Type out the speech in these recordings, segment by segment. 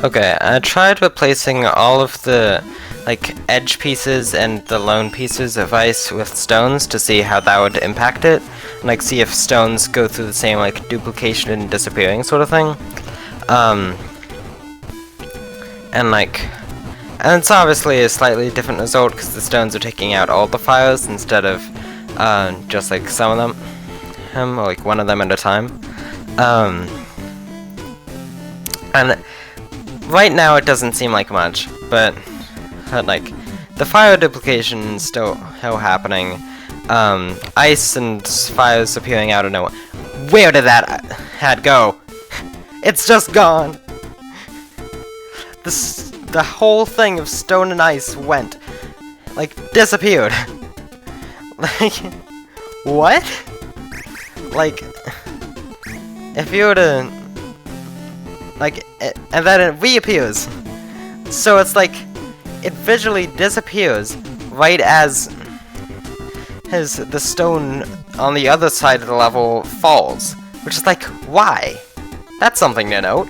Okay, I tried replacing all of the like edge pieces and the lone pieces of ice with stones to see how that would impact it, and like see if stones go through the same like duplication and disappearing sort of thing. And it's obviously a slightly different result because the stones are taking out all the fires instead of just like some of them, or like one of them at a time. And right now it doesn't seem like much, but like the fire duplication is still happening. Ice and fires appearing out of nowhere. Where did that hat go? It's just gone. The whole thing of stone and ice went, like, disappeared. Like, what? Like, if you were to, like, and then it reappears. So it's like, it visually disappears right as the stone on the other side of the level falls. Which is like, why? That's something to note.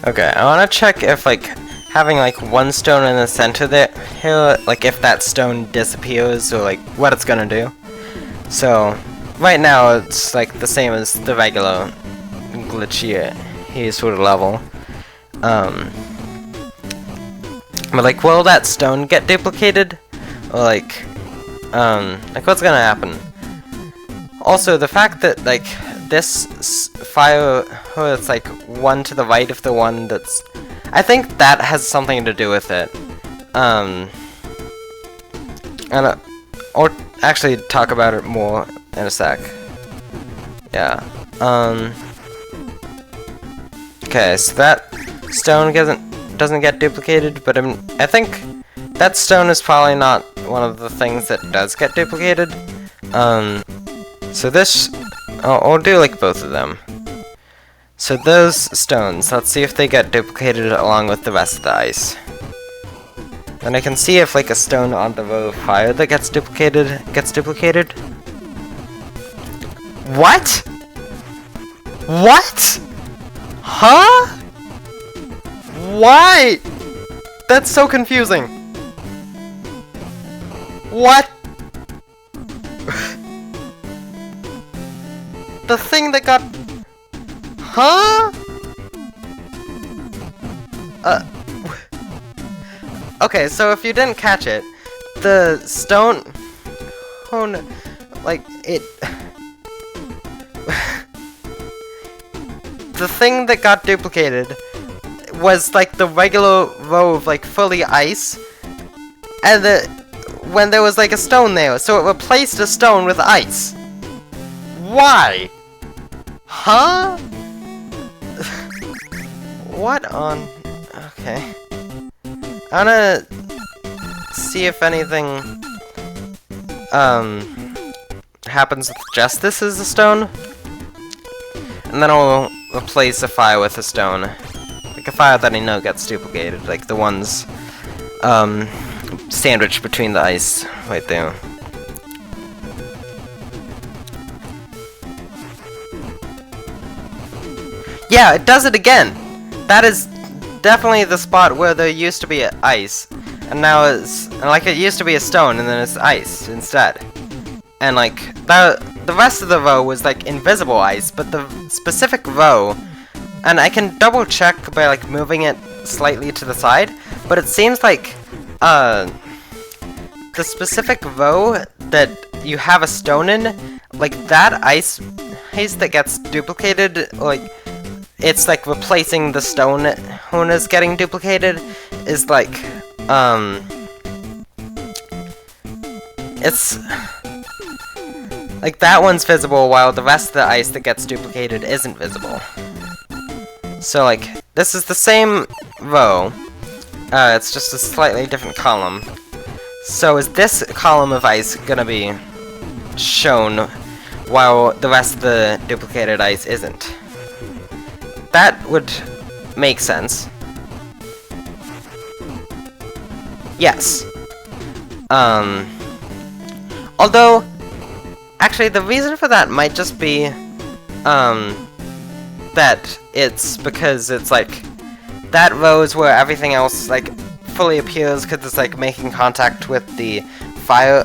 Okay, I want to check if, like, having, like, one stone in the center there, like, if that stone disappears, or, like, what it's gonna do. So, right now, it's, like, the same as the regular glitchy sort of level. But, like, will that stone get duplicated? Or, like, what's gonna happen? Also, the fact that, like, this fire, it's like one to the right of the one that's... I think that has something to do with it. Or actually talk about it more in a sec. Yeah. Okay, so that stone doesn't get duplicated, but I think that stone is probably not one of the things that does get duplicated. So this... I'll do like both of them. So those stones, let's see if they get duplicated along with the rest of the ice. Then I can see if like a stone on the row of fire that gets duplicated. What? What? Huh? Why? That's so confusing. What? The thing that got... Huh? Okay, so if you didn't catch it, the stone... Oh no... Like, it... The thing that got duplicated was, like, the regular row of, like, fully ice, and when there was, like, a stone there, so it replaced a stone with ice. Why? Huh? What on... Okay. I wanna see if anything happens with just this as a stone. And then I'll replace a fire with a stone. Like a fire that I know gets duplicated, like the ones sandwiched between the ice right there. Yeah, it does it again! That is definitely the spot where there used to be ice, and now it's, like, it used to be a stone, and then it's ice instead. And, like, the rest of the row was, like, invisible ice, but the specific row, and I can double check by, like, moving it slightly to the side, but it seems like, the specific row that you have a stone in, like, that ice that gets duplicated, like, it's like replacing the stone when it's getting duplicated is like, it's like that one's visible while the rest of the ice that gets duplicated isn't visible. So like, this is the same row, it's just a slightly different column. So is this column of ice gonna be shown while the rest of the duplicated ice isn't? That would make sense. Yes. Although, actually, the reason for that might just be, that it's because it's like that row is where everything else like fully appears because it's like making contact with the fire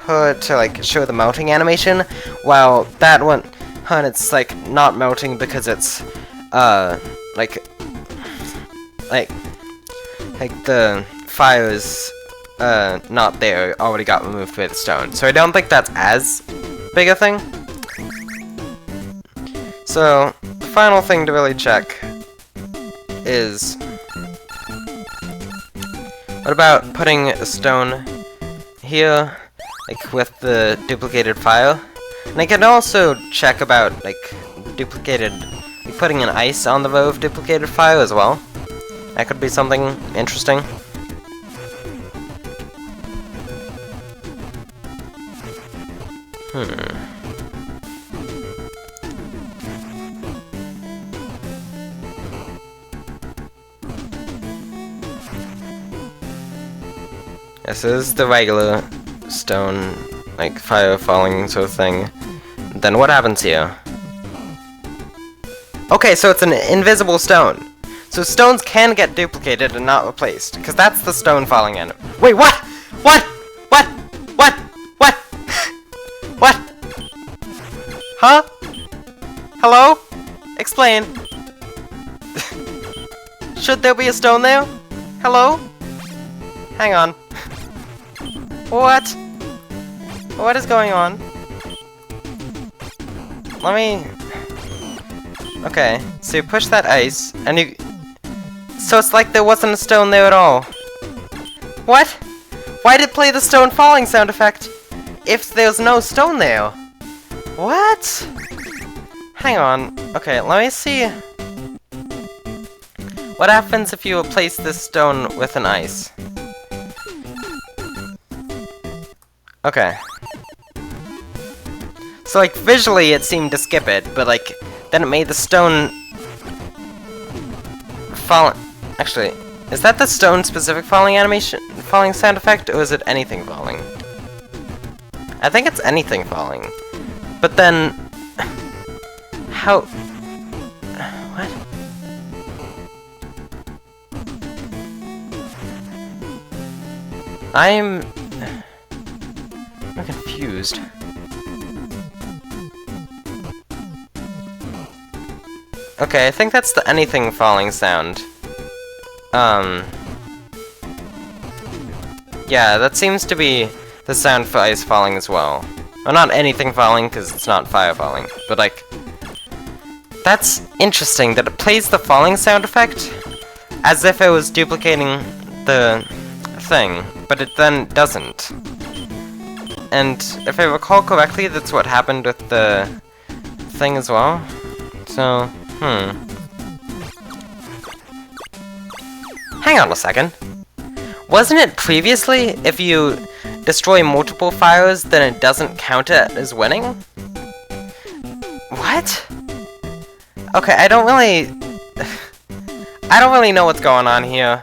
hood to like show the melting animation, while that one, it's like not melting because it's like the fire is not there, already got removed by the stone. So I don't think that's as big a thing. So the final thing to really check is, what about putting a stone here, like with the duplicated file? And I can also check about like duplicated, like putting an ice on the row of duplicated file as well. That could be something interesting. This is the regular stone, like fire falling sort of thing. Then what happens here? Okay, so it's an invisible stone. So stones can get duplicated and not replaced, because that's the stone falling in. Wait, what? What? What? What? What? What? Huh? Hello? Explain. Should there be a stone there? Hello? Hang on. What? What is going on? Let me... Okay, so you push that ice, and you... So it's like there wasn't a stone there at all. What? Why did it play the stone falling sound effect if there's no stone there? What? Hang on. Okay, let me see. What happens if you replace this stone with an ice? Okay. So like visually it seemed to skip it, but like then it made the stone fall. Actually, is that the stone specific falling animation, falling sound effect, or is it anything falling? I think it's anything falling. But then how? What? I'm confused. Okay, I think that's the anything falling sound. Yeah, that seems to be the sound for ice falling as well. Well, not anything falling, because it's not fire falling, but like... That's interesting, that it plays the falling sound effect as if it was duplicating the thing, but it then doesn't. And if I recall correctly, that's what happened with the thing as well. So, Hang on a second. Wasn't it previously, if you destroy multiple fires, then it doesn't count it as winning? What? Okay, I don't really know what's going on here.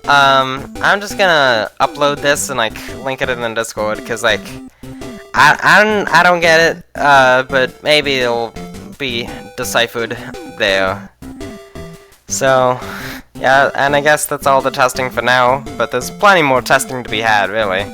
I'm just gonna upload this and like link it in the Discord, cause like I don't get it, but maybe it'll be deciphered there. So yeah, and I guess that's all the testing for now, but there's plenty more testing to be had, really.